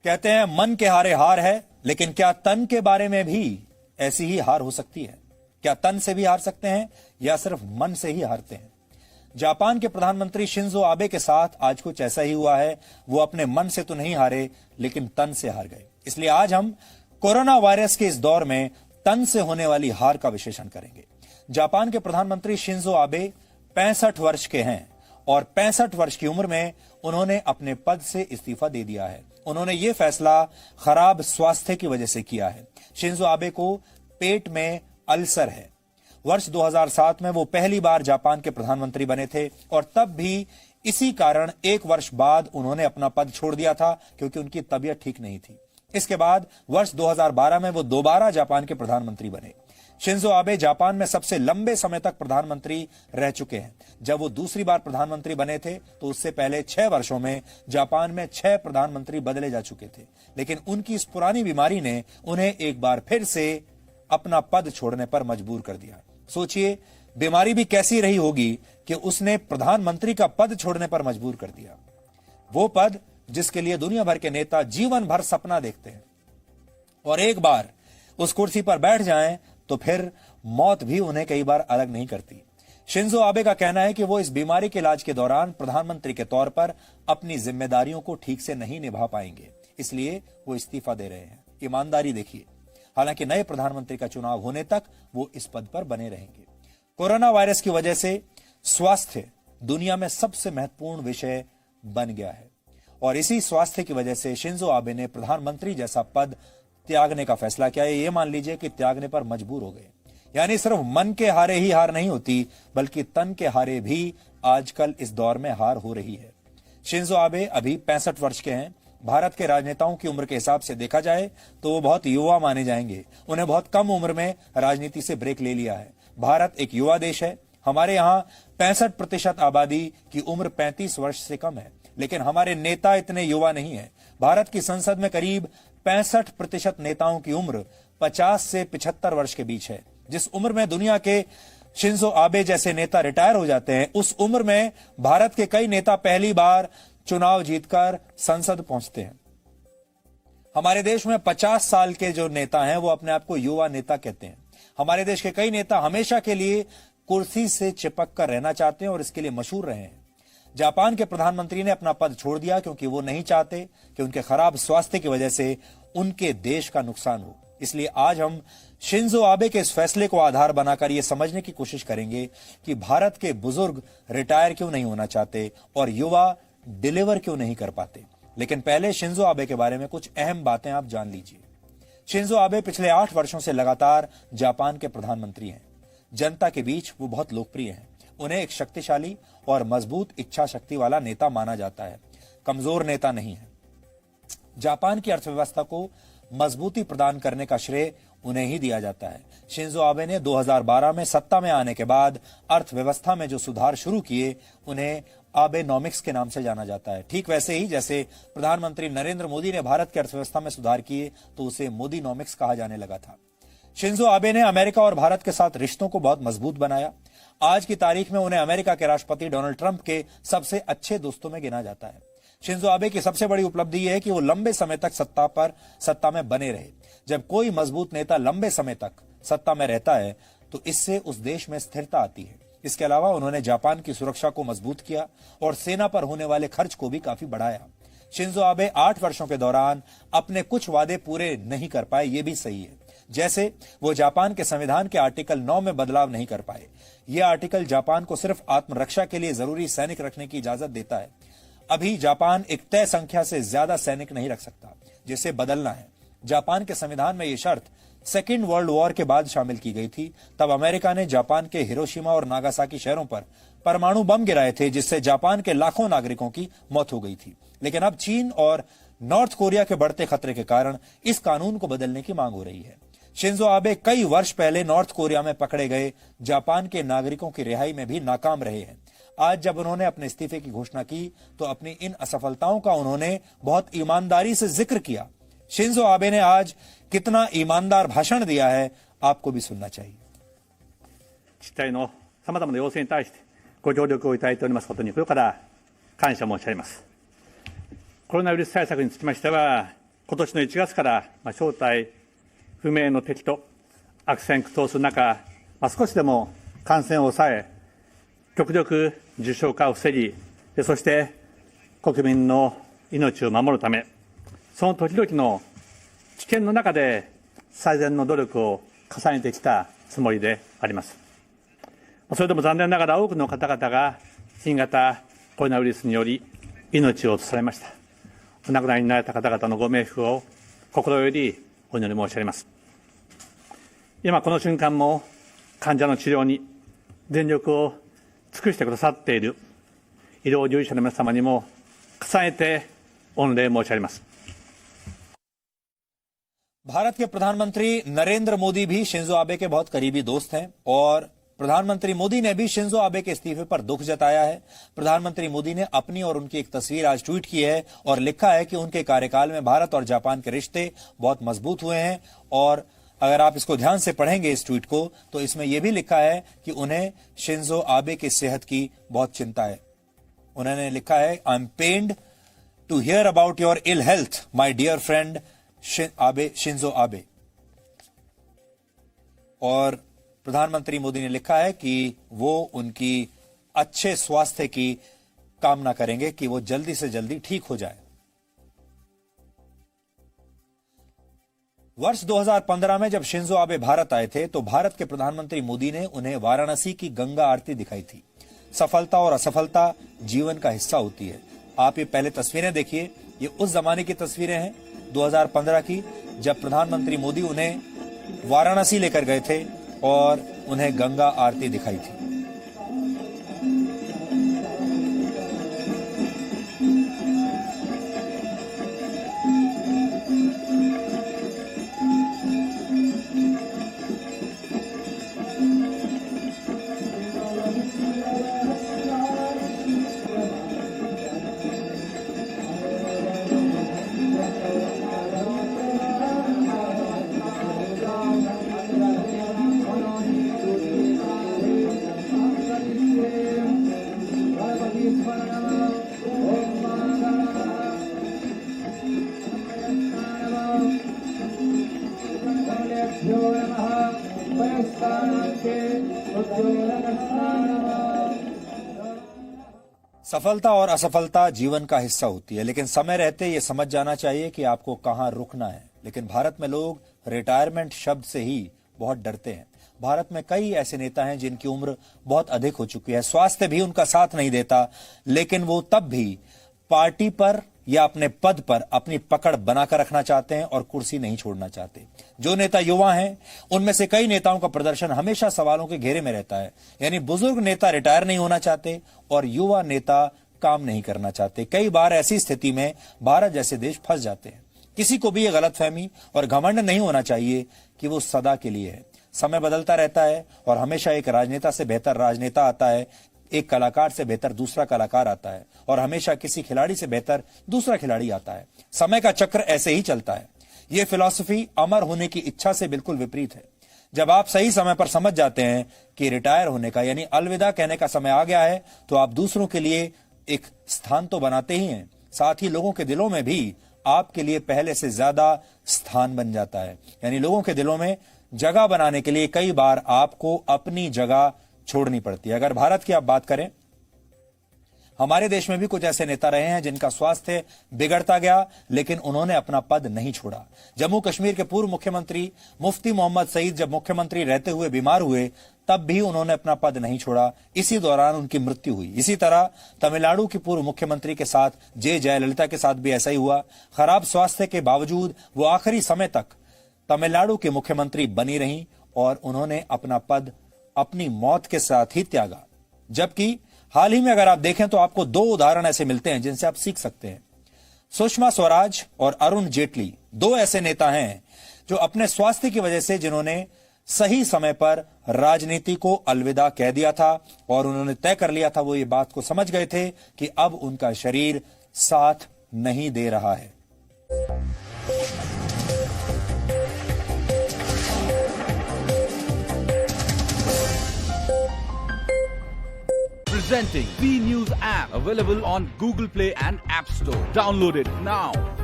कहते हैं मन के हारे हार है, लेकिन क्या तन के बारे में भी ऐसी ही हार हो सकती है? क्या तन से भी हार सकते हैं या सिर्फ मन से ही हारते हैं? जापान के प्रधानमंत्री शिंजो आबे के साथ आज कुछ ऐसा ही हुआ है। वो अपने मन से तो नहीं हारे, लेकिन तन से हार गए। इसलिए आज हम कोरोना वायरस के इस दौर में तन से होने वाली हार का विश्लेषण करेंगे। जापान के प्रधानमंत्री शिंजो आबे 65 वर्ष के हैं और 65 वर्ष की उम्र में उन्होंने अपने पद से इस्तीफा दे दिया है। उन्होंने ये फैसला खराब स्वास्थ्य की वजह से किया है। शिंजो आबे को पेट में अल्सर है। वर्ष 2007 में वो पहली बार जापान के प्रधानमंत्री बने थे और तब भी इसी कारण एक वर्ष बाद उन्होंने अपना पद छोड़ दिया था, क्योंकि उनकी तबीयत ठीक नहीं थी। इसके बाद वर्ष 2012 में वो दोबारा जापान के प्रधानमंत्री बने। शिंजो आबे जापान में सबसे लंबे समय तक प्रधानमंत्री रह चुके हैं। जब वो दूसरी बार प्रधानमंत्री बने थे तो उससे पहले 6 वर्षों में जापान में 6 प्रधानमंत्री बदले जा चुके थे, लेकिन उनकी इस पुरानी बीमारी ने उन्हें एक बार फिर से अपना पद छोड़ने पर मजबूर कर दिया। सोचिए, बीमारी भी कैसी रही होगी कि उसने प्रधानमंत्री का पद छोड़ने पर मजबूर कर दिया। वो पद जिसके लिए दुनिया भर के नेता जीवन भर सपना देखते हैं, और एक बार उस कुर्सी पर बैठ जाएं तो फिर मौत भी उन्हें कई बार अलग नहीं करती। शिंजो आबे का कहना है कि वो इस बीमारी के इलाज के दौरान प्रधानमंत्री के तौर पर अपनी जिम्मेदारियों को ठीक से नहीं निभा पाएंगे, इसलिए वो इस्तीफा दे रहे हैं। ईमानदारी देखिए। हालांकि नए प्रधानमंत्री का चुनाव होने तक वो इस पद पर बने रहेंगे। कोरोना वायरस की वजह से स्वास्थ्य दुनिया में सबसे महत्वपूर्ण विषय बन गया है, और इसी स्वास्थ्य की वजह से शिंजो आबे ने प्रधानमंत्री जैसा पद त्यागने का फैसला किया है। ये मान लीजिए कि त्यागने पर मजबूर हो गए। यानी सिर्फ मन के हारे ही हार नहीं होती, बल्कि तन के हारे भी आजकल इस दौर में हार हो रही है। शिंजो आबे अभी 65 वर्ष के हैं। भारत के राजनेताओं की उम्र के हिसाब से देखा जाए तो वो बहुत युवा माने जाएंगे। उन्हें बहुत कम उम्र में राजनीति से ब्रेक ले लिया है। भारत एक युवा देश है। हमारे यहाँ 65% आबादी की उम्र 35 वर्ष से कम है, लेकिन हमारे नेता इतने युवा नहीं है। भारत की संसद में करीब 65% नेताओं की उम्र 50 से 75 वर्ष के बीच है। जिस उम्र में दुनिया के शिंजो आबे जैसे नेता रिटायर हो जाते हैं, उस उम्र में भारत के कई नेता पहली बार चुनाव जीतकर संसद पहुंचते हैं। हमारे देश में 50 साल के जो नेता हैं वो अपने आप को युवा नेता कहते हैं। हमारे देश के कई नेता हमेशा के लिए कुर्सी से चिपक कर रहना चाहते हैं और इसके लिए मशहूर रहे हैं। जापान के प्रधानमंत्री ने अपना पद छोड़ दिया क्योंकि वो नहीं चाहते कि उनके खराब स्वास्थ्य की वजह से उनके देश का नुकसान हो। इसलिए आज हम शिंजो आबे के इस फैसले को आधार बनाकर यह समझने की कोशिश करेंगे कि भारत के बुजुर्ग रिटायर क्यों नहीं होना चाहते और युवा डिलीवर क्यों नहीं कर पाते। लेकिन पहले शिंजो आबे के बारे में कुछ अहम बातें आप जान लीजिए। शिंजो आबे पिछले 8 वर्षों से लगातार जापान के प्रधानमंत्री हैं। जनता के बीच वो बहुत लोकप्रिय हैं। उन्हें एक शक्तिशाली और मजबूत इच्छा शक्ति वाला नेता माना जाता है, कमजोर नेता नहीं है। जापान की अर्थव्यवस्था को मजबूती प्रदान करने का श्रेय उन्हें ही दिया जाता है। शिंजो आबे ने 2012 में सत्ता में आने के बाद अर्थव्यवस्था में जो सुधार शुरू किए उन्हें आबेनॉमिक्स के नाम से जाना जाता है। ठीक वैसे ही जैसे प्रधानमंत्री नरेंद्र मोदी ने भारत की अर्थव्यवस्था में सुधार किए तो उसे मोदीनॉमिक्स कहा जाने लगा था। शिंजो आबे ने अमेरिका और भारत के साथ रिश्तों को बहुत मजबूत बनाया। आज की तारीख में उन्हें अमेरिका के राष्ट्रपति डोनाल्ड ट्रंप के सबसे अच्छे दोस्तों में गिना जाता है। शिंजो आबे की सबसे बड़ी उपलब्धि यह है कि वो लंबे समय तक सत्ता में बने रहे। जब कोई मजबूत नेता लंबे समय तक सत्ता में रहता है तो इससे उस देश में स्थिरता आती है। इसके अलावा उन्होंने जापान की सुरक्षा को मजबूत किया और सेना पर होने वाले खर्च को भी काफी बढ़ाया। शिंजो आबे 8 वर्षों के दौरान अपने कुछ वादे पूरे नहीं कर पाए, ये भी सही है। जैसे वो जापान के संविधान के आर्टिकल 9 में बदलाव नहीं कर पाए। यह आर्टिकल जापान को सिर्फ आत्मरक्षा के लिए जरूरी सैनिक रखने की इजाजत देता है। अभी जापान एक तय संख्या से ज्यादा सैनिक नहीं रख सकता, जिसे बदलना है। जापान के संविधान में यह शर्त सेकेंड वर्ल्ड वॉर के बाद शामिल की गई थी। तब अमेरिका ने जापान के हिरोशिमा और नागासाकी शहरों पर परमाणु बम गिराए थे, जिससे जापान के लाखों नागरिकों की मौत हो गई थी। लेकिन अब चीन और नॉर्थ कोरिया के बढ़ते खतरे के कारण इस कानून को बदलने की मांग हो रही है। शिंजो आबे कई वर्ष पहले नॉर्थ कोरिया में पकड़े गए जापान के नागरिकों की रिहाई में भी नाकाम रहे हैं। आज जब उन्होंने अपने इस्तीफे की घोषणा की तो अपनी इन असफलताओं का उन्होंने बहुत ईमानदारी से जिक्र किया। शिंजो आबे ने आज कितना ईमानदार भाषण दिया है, आपको भी सुनना चाहिए। 自治体の様々な要請に対してご協力をいただいておりますことに心から感謝申し上げます。コロナウイルス対策につきましては、今年の1月から正体不明の敵と悪戦苦闘する中、少しでも感染を抑え、極力重症化を防ぎ、そして国民の命を守るため、その時々の危険の中で最善の努力を重ねてきたつもりであります。それでも残念ながら多くの方々が新型コロナウイルスにより命を落とされました。お亡くなりになられた方々のご冥福を心よりお祈り申し上げます。今この瞬間も患者の治療に全力を尽くしてくださっている医療従事者の皆様にも重ねて御礼申し上げます。भारत के प्रधानमंत्री नरेंद्र मोदी भी शिंजो आबे के बहुत करीबी दोस्त हैं और प्रधानमंत्री मोदी ने भी शिंजो आबे के इस्तीफे पर दुख जताया है। प्रधानमंत्री मोदी ने अपनी और उनकी एक तस्वीर आज ट्वीट की है और लिखा है कि उनके कार्यकाल में भारत और जापान के रिश्ते बहुत मजबूत हुए हैं। और अगर आप इसको ध्यान से पढ़ेंगे इस ट्वीट को तो इसमें यह भी लिखा है कि उन्हें शिंजो आबे की सेहत की बहुत चिंता है। उन्होंने लिखा है, I am pained to hear about your ill health my dear friend Shinzo Abe. और प्रधानमंत्री मोदी ने लिखा है कि वो उनकी अच्छे स्वास्थ्य की कामना करेंगे कि वो जल्दी से जल्दी ठीक हो जाए। वर्ष 2015 में जब शिंजो आबे भारत आए थे तो भारत के प्रधानमंत्री मोदी ने उन्हें वाराणसी की गंगा आरती दिखाई थी। सफलता और असफलता जीवन का हिस्सा होती है। आप ये पहले तस्वीरें देखिए, ये उस जमाने की तस्वीरें हैं 2015 की, जब प्रधानमंत्री मोदी उन्हें वाराणसी लेकर गए थे और उन्हें गंगा आरती दिखाई थी। सफलता और असफलता जीवन का हिस्सा होती है, लेकिन समय रहते ये समझ जाना चाहिए कि आपको कहां रुकना है। लेकिन भारत में लोग रिटायरमेंट शब्द से ही बहुत डरते हैं। भारत में कई ऐसे नेता हैं जिनकी उम्र बहुत अधिक हो चुकी है, स्वास्थ्य भी उनका साथ नहीं देता, लेकिन वो तब भी पार्टी पर या अपने पद पर अपनी पकड़ बनाकर रखना चाहते हैं और कुर्सी नहीं छोड़ना चाहते। जो नेता युवा हैं, उनमें से कई नेताओं का प्रदर्शन हमेशा सवालों के घेरे में रहता है। यानी बुजुर्ग नेता रिटायर नहीं होना चाहते और युवा नेता काम नहीं करना चाहते। कई बार ऐसी स्थिति में भारत जैसे देश फंस जाते हैं। किसी को भी यह गलतफहमी और घमंड नहीं होना चाहिए कि वो सदा के लिए है। समय बदलता रहता है और हमेशा एक राजनेता से बेहतर राजनेता आता है, एक कलाकार से बेहतर दूसरा कलाकार आता है और हमेशा किसी खिलाड़ी से बेहतर दूसरा खिलाड़ी आता है। समय का चक्र ऐसे ही चलता है। यह फिलॉसफी अमर होने की इच्छा से बिल्कुल विपरीत है। जब आप सही समय पर समझ जाते हैं कि रिटायर होने का यानी अलविदा कहने का समय आ गया है, तो आप दूसरों के लिए एक स्थान तो बनाते ही हैं, साथ ही लोगों के दिलों में भी आपके लिए पहले से ज्यादा स्थान बन जाता है। यानी लोगों के दिलों में जगह बनाने के लिए कई बार आपको अपनी जगह छोड़नी पड़ती है। अगर भारत की आप बात करें, हमारे देश में भी कुछ ऐसे नेता रहे हैं जिनका स्वास्थ्य बिगड़ता गया, लेकिन उन्होंने अपना पद नहीं छोड़ा। जम्मू कश्मीर के पूर्व मुख्यमंत्री मुफ्ती मोहम्मद सईद जब मुख्यमंत्री रहते हुए बीमार हुए, तब भी उन्होंने अपना पद नहीं छोड़ा। इसी दौरान उनकी मृत्यु हुई। इसी तरह तमिलनाडु की पूर्व मुख्यमंत्री के साथ जयललिता के साथ भी ऐसा ही हुआ। खराब स्वास्थ्य के बावजूद वो आखिरी समय तक तमिलनाडु के मुख्यमंत्री बनी रहीं और उन्होंने अपना पद अपनी मौत के साथ ही त्यागा। जबकि हाल ही में अगर आप देखें तो आपको दो उदाहरण ऐसे मिलते हैं जिनसे आप सीख सकते हैं। सुषमा स्वराज और अरुण जेटली दो ऐसे नेता हैं जो अपने स्वास्थ्य की वजह से जिन्होंने सही समय पर राजनीति को अलविदा कह दिया था और उन्होंने तय कर लिया था, वो ये बात को समझ गए थे कि अब उनका शरीर साथ नहीं दे रहा है। Presenting V News app, available on Google Play and App Store. Download it now.